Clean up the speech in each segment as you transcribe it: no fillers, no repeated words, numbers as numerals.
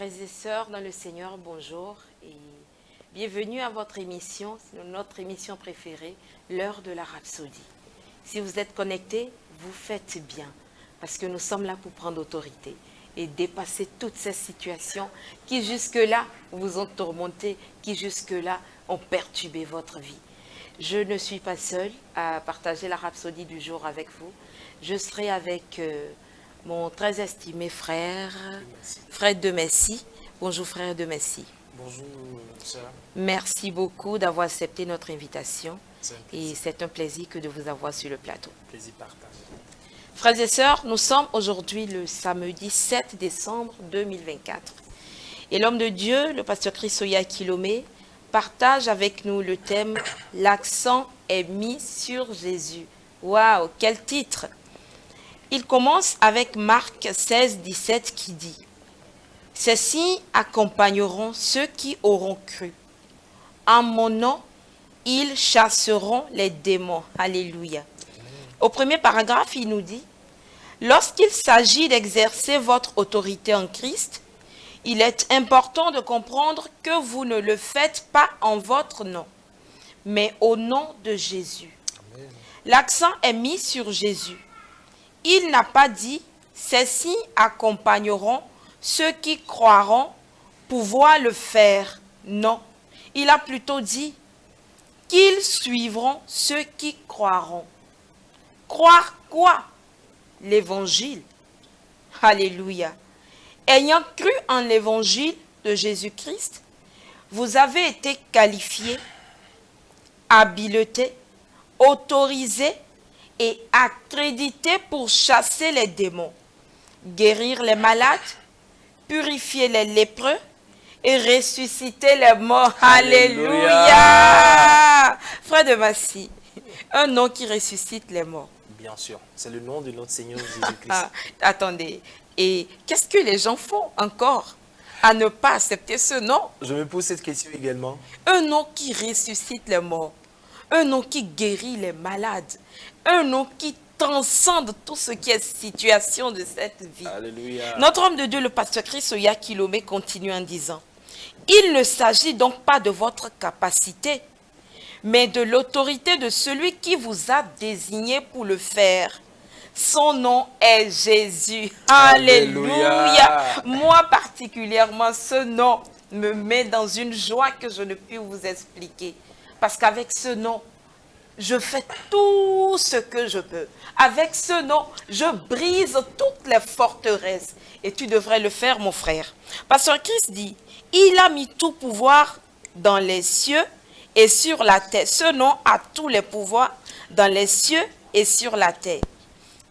Frères et sœurs dans le Seigneur, bonjour et bienvenue à votre émission, notre émission préférée, l'heure de la Rhapsodie. Si vous êtes connectés, vous faites bien parce que nous sommes là pour prendre autorité et dépasser toutes ces situations qui jusque-là vous ont tourmenté, qui jusque-là ont perturbé votre vie. Je ne suis pas seule à partager la Rhapsodie du jour avec vous. Je serai avec mon très estimé frère, Fred de Messi. Bonjour frère de Messi. Bonjour sœur. Merci beaucoup d'avoir accepté notre invitation et c'est un plaisir que de vous avoir sur le plateau. Plaisir partagé. Frères et sœurs, nous sommes aujourd'hui le samedi 7 décembre 2024. Et l'homme de Dieu, le pasteur Christoya Kilomé, partage avec nous le thème « L'accent est mis sur Jésus ». Waouh, quel titre! Il commence avec Marc 16, 17 qui dit « Ces signes accompagneront ceux qui auront cru. En mon nom, ils chasseront les démons. » Alléluia. Au premier paragraphe, il nous dit « Lorsqu'il s'agit d'exercer votre autorité en Christ, il est important de comprendre que vous ne le faites pas en votre nom, mais au nom de Jésus. L'accent est mis sur Jésus. Il n'a pas dit « Ces signes accompagneront ceux qui croiront pouvoir le faire ». Non, il a plutôt dit « qu'ils suivront ceux qui croiront ». Croire quoi? L'évangile. Alléluia. Ayant cru en l'évangile de Jésus-Christ, vous avez été qualifiés, habilités, autorisés et accrédités pour chasser les démons, guérir les malades, purifier les lépreux et ressusciter les morts. Alléluia! Frère de Massy, un nom qui ressuscite les morts. Bien sûr, c'est le nom de notre Seigneur Jésus-Christ. Attendez, et qu'est-ce que les gens font encore à ne pas accepter ce nom? Je me pose cette question également. Un nom qui ressuscite les morts, un nom qui guérit les malades, un nom qui transcende tout ce qui est situation de cette vie. Alléluia. Notre homme de Dieu, le pasteur Christoya Kilomé, continue en disant « Il ne s'agit donc pas de votre capacité, mais de l'autorité de celui qui vous a désigné pour le faire. Son nom est Jésus. » Alléluia. Moi particulièrement, ce nom me met dans une joie que je ne puis vous expliquer. Parce qu'avec ce nom, je fais tout ce que je peux. Avec ce nom, je brise toutes les forteresses. Et tu devrais le faire, mon frère. Pasteur Christ dit, il a mis tout pouvoir dans les cieux et sur la terre. Ce nom a tous les pouvoirs dans les cieux et sur la terre.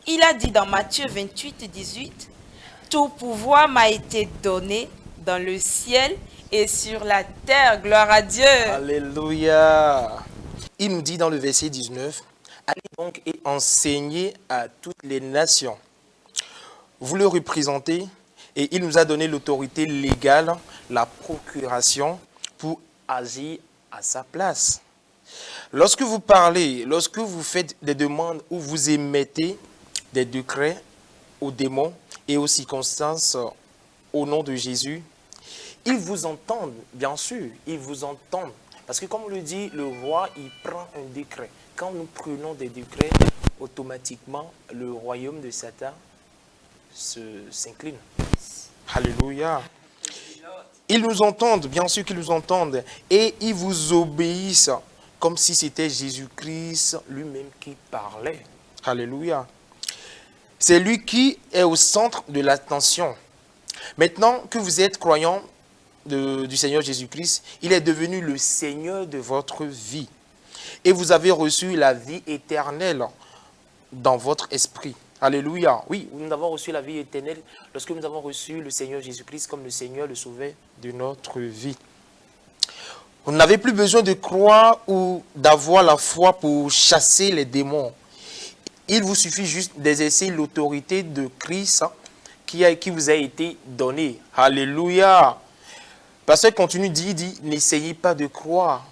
Il a dit dans Matthieu 28, 18, « Tout pouvoir m'a été donné dans le ciel et sur la terre. » Gloire à Dieu. Alléluia. Il nous dit dans le verset 19, « Allez donc et enseignez à toutes les nations. Vous le représentez et il nous a donné l'autorité légale, la procuration pour agir à sa place. » Lorsque vous parlez, lorsque vous faites des demandes ou vous émettez des décrets aux démons et aux circonstances au nom de Jésus, ils vous entendent, bien sûr, ils vous entendent. Parce que comme on le dit, le roi, il prend un décret. Quand nous prenons des décrets, automatiquement, le royaume de Satan s'incline. Alléluia. Ils nous entendent, bien sûr qu'ils nous entendent, et ils vous obéissent, comme si c'était Jésus-Christ lui-même qui parlait. Alléluia. C'est lui qui est au centre de l'attention. Maintenant que vous êtes croyant du Seigneur Jésus-Christ, il est devenu le Seigneur de votre vie. Et vous avez reçu la vie éternelle dans votre esprit. Alléluia. Oui, nous avons reçu la vie éternelle lorsque nous avons reçu le Seigneur Jésus-Christ comme le Seigneur, le Sauveur de notre vie. Vous n'avez plus besoin de croire ou d'avoir la foi pour chasser les démons. Il vous suffit juste d'exercer l'autorité de Christ qui vous a été donnée. Alléluia. Parce qu'il continue, dit, n'essayez pas de croire.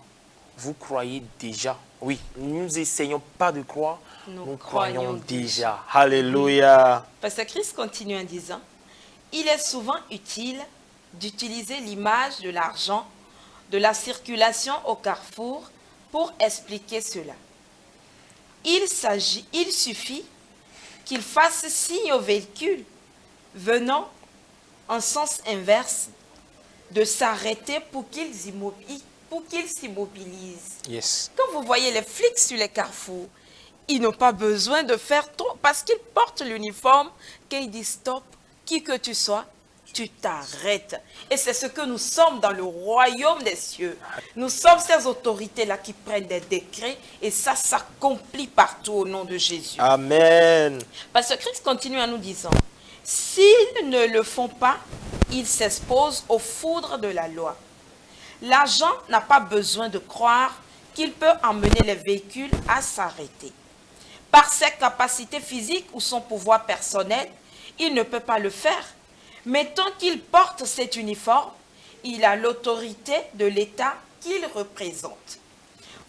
Vous croyez déjà. Oui, nous n'essayons pas de croire. Nous croyons déjà. Alléluia. Parce que Christ continue en disant, il est souvent utile d'utiliser l'image de l'argent, de la circulation au carrefour pour expliquer cela. Il suffit qu'il fasse signe au véhicule venant en sens inverse de s'arrêter pour qu'il s'immobilise. Yes. Quand vous voyez les flics sur les carrefours, ils n'ont pas besoin de faire trop parce qu'ils portent l'uniforme. Quand ils disent stop, qui que tu sois, tu t'arrêtes. Et c'est ce que nous sommes dans le royaume des cieux. Nous sommes ces autorités-là qui prennent des décrets et ça s'accomplit partout au nom de Jésus. Amen. Parce que Christ continue en nous disant, s'ils ne le font pas, ils s'exposent aux foudres de la loi. L'agent n'a pas besoin de croire qu'il peut emmener les véhicules à s'arrêter. Par ses capacités physiques ou son pouvoir personnel, il ne peut pas le faire. Mais tant qu'il porte cet uniforme, il a l'autorité de l'État qu'il représente.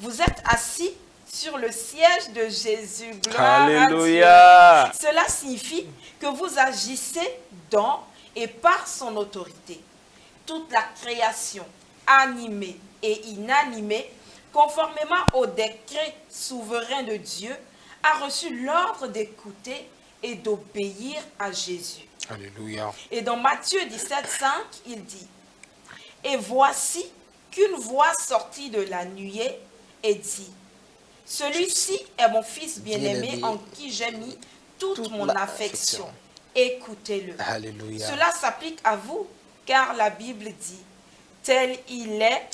Vous êtes assis sur le siège de Jésus. Gloire Alléluia. à Dieu. Cela signifie que vous agissez dans et par son autorité. Toute la création, animée et inanimée, conformément au décret souverain de Dieu, a reçu l'ordre d'écouter et d'obéir à Jésus. Alléluia. Et dans Matthieu 17,5, il dit, « Et voici qu'une voix sortit de la nuée et dit, « Celui-ci est mon fils bien-aimé en qui j'ai mis toute mon affection. Écoutez-le. » Alléluia. Cela s'applique à vous, car la Bible dit, « Tel il est,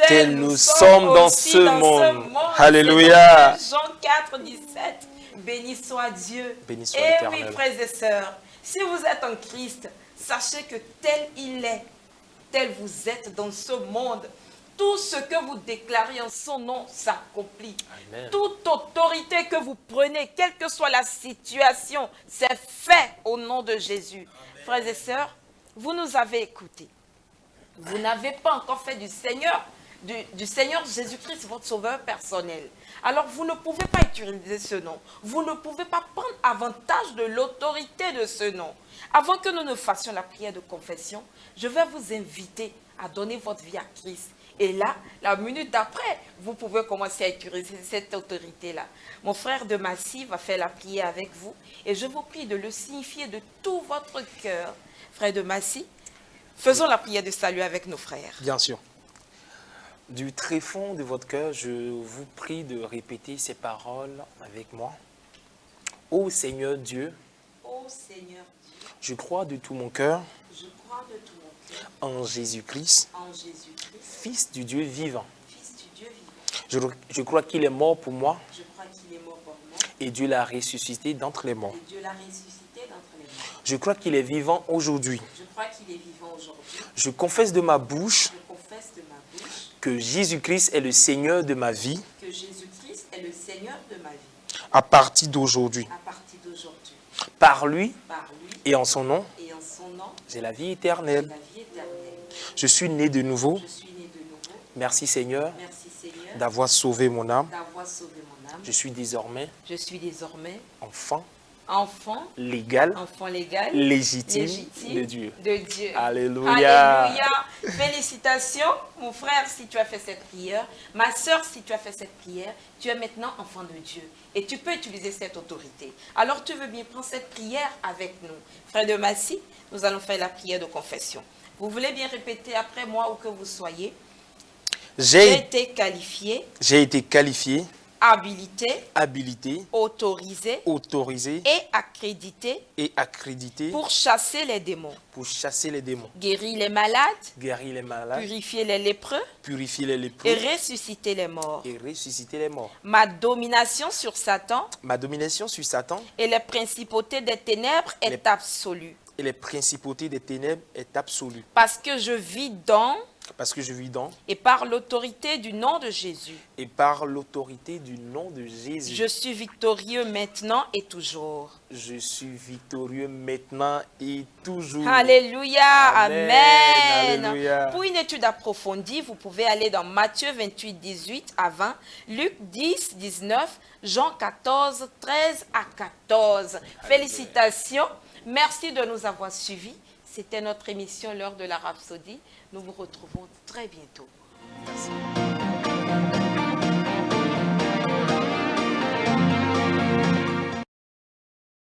Tel nous sommes dans aussi ce monde. C'est Alléluia. dans Jean 4, 17. Béni soit Dieu. Béni soit Et oui, l'Éternel. frères et sœurs, si vous êtes en Christ, sachez que tel il est, tel vous êtes dans ce monde. Tout ce que vous déclarez en son nom s'accomplit. Amen. Toute autorité que vous prenez, quelle que soit la situation, c'est fait au nom de Jésus. Amen. Frères et sœurs, vous nous avez écoutés. Vous n'avez pas encore fait du Seigneur Jésus-Christ, votre sauveur personnel. Alors, vous ne pouvez pas utiliser ce nom. Vous ne pouvez pas prendre avantage de l'autorité de ce nom. Avant que nous ne fassions la prière de confession, je vais vous inviter à donner votre vie à Christ. Et là, la minute d'après, vous pouvez commencer à utiliser cette autorité-là. Mon frère de Massy va faire la prière avec vous. Et je vous prie de le signifier de tout votre cœur. Frère de Massy, faisons la prière de salut avec nos frères. Bien sûr. Du très fond de votre cœur, je vous prie de répéter ces paroles avec moi. Ô Seigneur Dieu, Ô Seigneur Dieu, je crois de tout mon cœur je crois de tout mon cœur en Jésus-Christ, en Jésus-Christ, Fils du Dieu vivant. Fils du Dieu vivant. Je crois qu'il est mort pour moi Je crois qu'il est mort pour moi et Dieu l'a ressuscité d'entre les morts. et Dieu l'a ressuscité d'entre les morts. Je crois qu'il est vivant aujourd'hui. Je crois qu'il est vivant aujourd'hui. Je confesse de ma bouche Je confesse de ma bouche que Jésus-Christ est le Seigneur de ma vie que Jésus-Christ est le Seigneur de ma vie à partir d'aujourd'hui. à partir d'aujourd'hui. Par lui Par lui et en son nom, et en son nom, j'ai la vie la éternelle. vie éternelle. Je suis né de nouveau. Je suis né de nouveau. Merci Seigneur Merci Seigneur d'avoir sauvé mon âme. d'avoir sauvé mon âme. Je suis désormais Je suis désormais enfant enfant légal, légal, légitime légitime de Dieu. de Dieu. Alléluia. Alléluia. Félicitations, mon frère, si tu as fait cette prière. Ma soeur, si tu as fait cette prière, tu es maintenant enfant de Dieu. Et tu peux utiliser cette autorité. Alors, tu veux bien prendre cette prière avec nous. Frère de Massy, nous allons faire la prière de confession. Vous voulez bien répéter après moi où que vous soyez. J'ai été qualifié, habilité, autorisé et accrédité pour chasser les démons, guérir les malades, purifier les lépreux et ressusciter les morts. Ma domination sur Satan et les principautés des ténèbres est absolue. Et les principautés des ténèbres est absolue. Parce que je vis dans Parce que je vis dans et par l'autorité du nom de Jésus. et par l'autorité du nom de Jésus. Je suis victorieux maintenant et toujours. Je suis victorieux maintenant et toujours. Alléluia, Amen. amen. Alléluia. Pour une étude approfondie, vous pouvez aller dans Matthieu 28, 18 à 20, Luc 10, 19, Jean 14, 13 à 14. Félicitations. Merci de nous avoir suivis. C'était notre émission L'heure de la Rhapsodie. Nous vous retrouvons très bientôt. Merci.